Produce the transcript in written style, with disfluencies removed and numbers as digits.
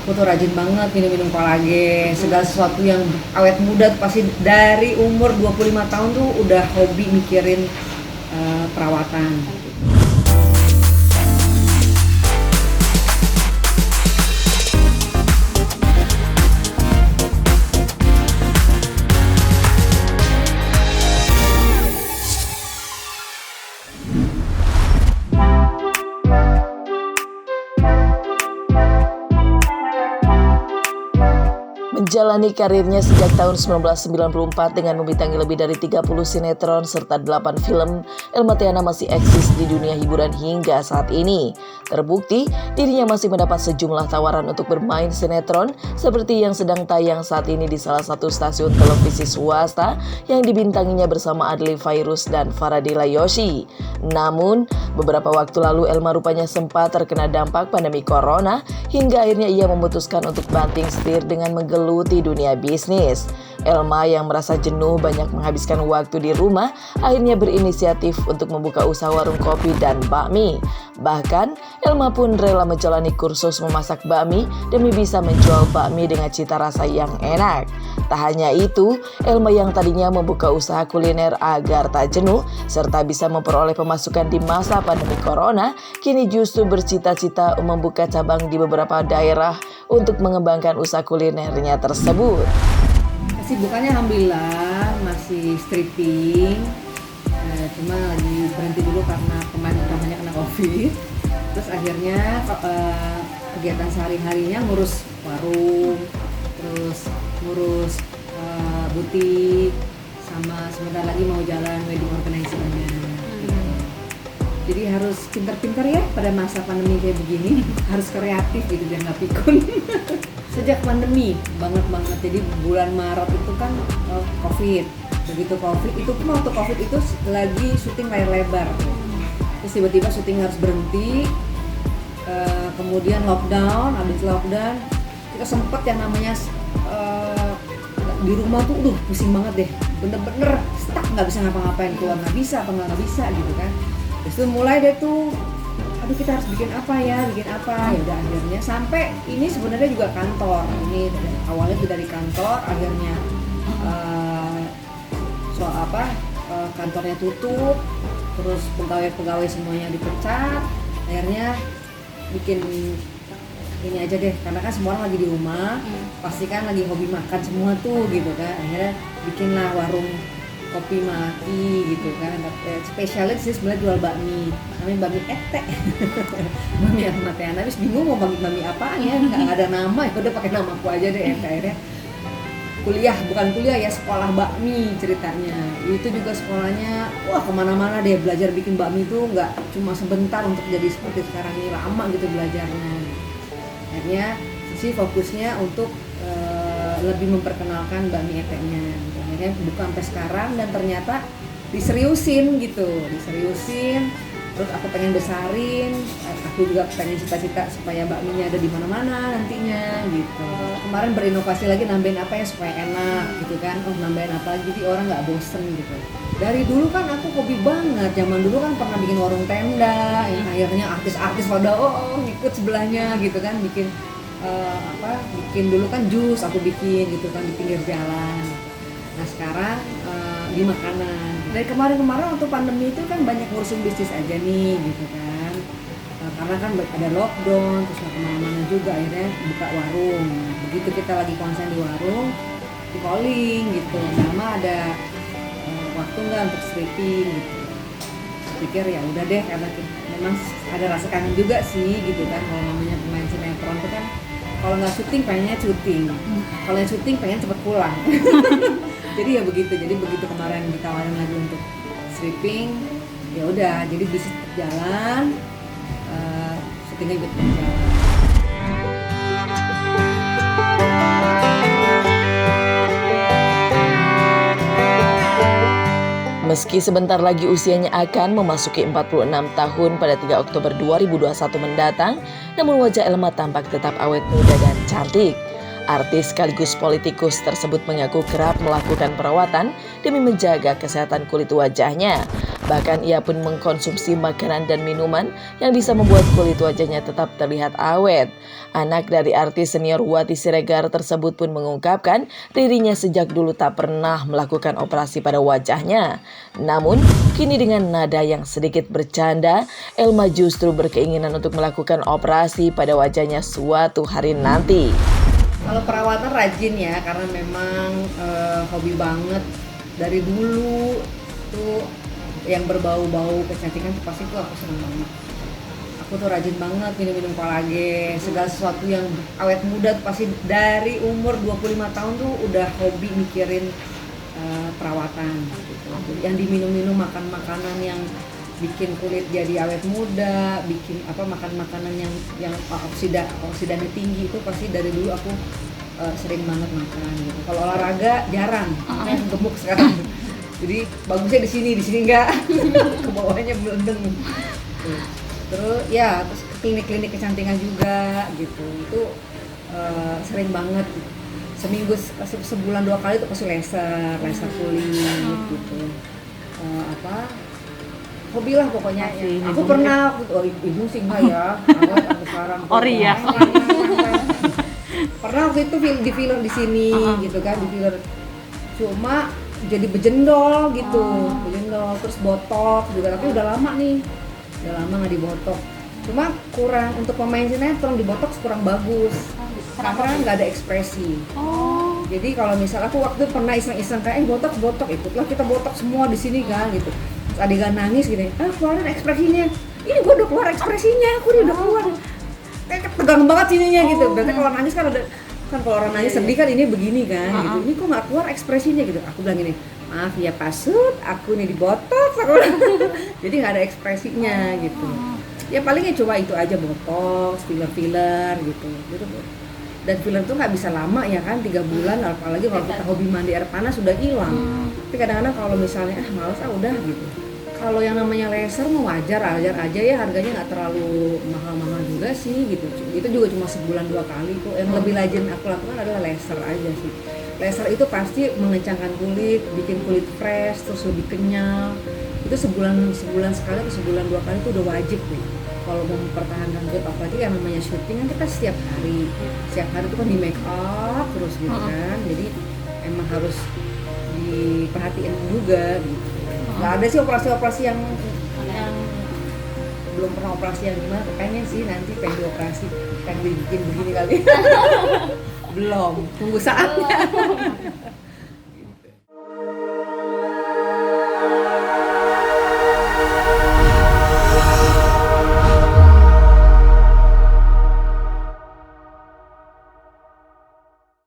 Aku tuh rajin banget minum kolagen, segala sesuatu yang awet muda tuh pasti dari umur 25 tahun tuh udah hobi mikirin perawatan. Menjalani karirnya sejak tahun 1994 dengan membintangi lebih dari 30 sinetron serta 8 film, Elma Theana masih eksis di dunia hiburan hingga saat ini. Terbukti, dirinya masih mendapat sejumlah tawaran untuk bermain sinetron seperti yang sedang tayang saat ini di salah satu stasiun televisi swasta yang dibintanginya bersama Adly Fairuz dan Faradila Yoshi. Namun, beberapa waktu lalu Elma rupanya sempat terkena dampak pandemi corona hingga akhirnya ia memutuskan untuk banting setir dengan menggeluti dunia bisnis. Elma yang merasa jenuh banyak menghabiskan waktu di rumah akhirnya berinisiatif untuk membuka usaha warung kopi dan bakmi. Bahkan, Elma pun rela menjalani kursus memasak bakmi demi bisa menjual bakmi dengan cita rasa yang enak. Tak hanya itu, Elma yang tadinya membuka usaha kuliner agar tak jenuh serta bisa memperoleh pemasukan di masa pandemi corona, kini justru bercita-cita membuka cabang di beberapa daerah untuk mengembangkan usaha kulinernya tersebut. Kesibukannya alhamdulillah masih stripping, cuma lagi berhenti dulu karena pemain utamanya kena COVID. Terus akhirnya kegiatan sehari-harinya ngurus warung, terus ngurus butik, sama sebentar lagi mau jalan wedding organizer-nya. Jadi harus pintar-pintar ya pada masa pandemi kayak begini, harus kreatif gitu biar nggak pikun. Sejak pandemi banget, jadi bulan Maret itu kan COVID. Begitu COVID, itu pun waktu COVID itu lagi syuting layar lebar. Terus tiba-tiba syuting harus berhenti, kemudian lockdown, habis lockdown kita sempet yang namanya di rumah tuh pusing banget deh, bener-bener stuck, nggak bisa ngapa-ngapain, keluar nggak bisa gitu kan. Terus itu mulai deh tuh, aduh kita harus bikin apa ya udah akhirnya sampai ini sebenarnya juga kantor, ini awalnya tuh dari kantor, akhirnya kantornya tutup, terus pegawai semuanya dipecat, akhirnya bikin ini aja deh, karena kan semua orang lagi di rumah, pasti kan lagi hobi makan semua tuh gitu kan, akhirnya bikinlah warung kopi maki gitu kan. Spesialnya sih sebenarnya jual bakmi, namanya bakmi ete. Bakmi Elma Theana, habis bingung mau bakmi apaan ya, nggak ada nama, ya udah pakai nama aku aja deh. Akhirnya bukan kuliah ya, sekolah bakmi ceritanya. Itu juga sekolahnya wah kemana-mana deh, belajar bikin bakmi itu nggak cuma sebentar untuk jadi seperti sekarang ini, lama gitu belajarnya. Akhirnya sih fokusnya untuk lebih memperkenalkan bakmi ete-nya. Akhirnya buka sampai sekarang dan ternyata diseriusin. Terus aku pengen besarin, aku juga pengen cita-cita supaya bakminya ada di mana-mana nantinya gitu. Kemarin berinovasi lagi, nambahin apa ya supaya enak gitu kan, nambahin apa lagi jadi orang nggak bosen gitu. Dari dulu kan aku hobi banget, zaman dulu kan pernah bikin warung tenda, yang akhirnya artis-artis pada ikut sebelahnya gitu kan, bikin dulu kan jus aku bikin gitu kan di pinggir jalan. Nah sekarang di makanan. Dari kemarin waktu pandemi itu kan banyak ngurusin bisnis aja nih gitu kan. Karena kan ada lockdown, terus nggak kemana-mana juga, akhirnya buka warung. Begitu kita lagi konsen di warung, di calling gitu. Sama ada waktu nggak untuk stripping gitu. Pikir ya udah deh, karena memang ada rasa kangen juga sih gitu kan. Kalau namanya pemain sinetron itu kan kalau nggak syuting pengennya syuting, kalau yang syuting pengen cepet pulang. Jadi ya begitu, kemarin ditawarin lagi untuk stripping, ya udah, jadi bisnis jalan, syutingnya juga jalan. Meski sebentar lagi usianya akan memasuki 46 tahun pada 3 Oktober 2021 mendatang, namun wajah Elma tampak tetap awet muda dan cantik. Artis sekaligus politikus tersebut mengaku kerap melakukan perawatan demi menjaga kesehatan kulit wajahnya. Bahkan ia pun mengkonsumsi makanan dan minuman yang bisa membuat kulit wajahnya tetap terlihat awet. Anak dari artis senior Wati Siregar tersebut pun mengungkapkan dirinya sejak dulu tak pernah melakukan operasi pada wajahnya. Namun, kini dengan nada yang sedikit bercanda, Elma justru berkeinginan untuk melakukan operasi pada wajahnya suatu hari nanti. Kalau perawatan rajin ya, karena memang hobi banget dari dulu tuh yang berbau-bau kecantikan tuh pasti tuh aku seneng banget. Aku tuh rajin banget minum-minum kolagen, segala sesuatu yang awet muda tuh pasti dari umur 25 tahun tuh udah hobi mikirin perawatan gitu. Yang diminum-minum, makan makanan yang bikin kulit jadi awet muda, bikin makan makanan yang oksidannya tinggi itu pasti dari dulu aku sering banget makan gitu. Kalau olahraga jarang, makanya gemuk sekarang. Jadi bagusnya di sini enggak, ke bawahnya belendeng. Terus ke klinik-klinik kecantikan juga gitu. Itu sering banget. Seminggu sebulan 2 kali tuh pasti laser kulit gitu. Hobi lah pokoknya. Aku pernah ibu sih enggak ya. Aku sekarang. Ori ya. Pernah waktu itu di filler di sini gitu kan, di filler. Cuma jadi bejendol gitu, bejendol terus botok juga, tapi udah lama nggak dibotok. Cuma kurang untuk pemain sinetron, di botok kurang bagus karena nggak ada ekspresi. Jadi kalau misal aku waktu pernah iseng-iseng kayak botok ikutlah kita botok semua di sini kan gitu. Terus adegan nangis gini, keluarin ekspresinya. Ini gua udah keluar ekspresinya, aku udah keluar. Kayak tegang banget sininya gitu. Berarti kalau nangis kan ada kalau orang nangis sedih kan ini begini kan gitu. Ini kok nggak keluar ekspresinya gitu. Aku bilang gini, maaf ya pasut, aku nih dibotok. Jadi nggak ada ekspresinya gitu. Ya palingnya coba itu aja, botox, filler gitu. Dan filler tuh nggak bisa lama ya kan, 3 bulan, apalagi kalau kita hobi mandi air panas sudah hilang. Tapi kadang-kadang kalau misalnya males udah gitu. Kalau yang namanya laser mah wajar aja ya, harganya nggak terlalu mahal-mahal juga sih gitu. Itu juga cuma sebulan 2 kali kok. Yang lebih rajin aku lakukan adalah laser aja sih. Laser itu pasti mengencangkan kulit, bikin kulit fresh, terus lebih kenyal. Itu sebulan sekali atau sebulan 2 kali itu udah wajib nih. Kalau mau mempertahankan kulit, apalagi yang namanya syuting kan kita setiap hari itu kan di make up terus gitu kan. Jadi emang harus diperhatiin juga gitu. Nggak ada sih operasi yang belum pernah operasi yang gimana, pengen sih nanti pengen dioperasi, pengen dibikin begini kali. Belum, tunggu saatnya.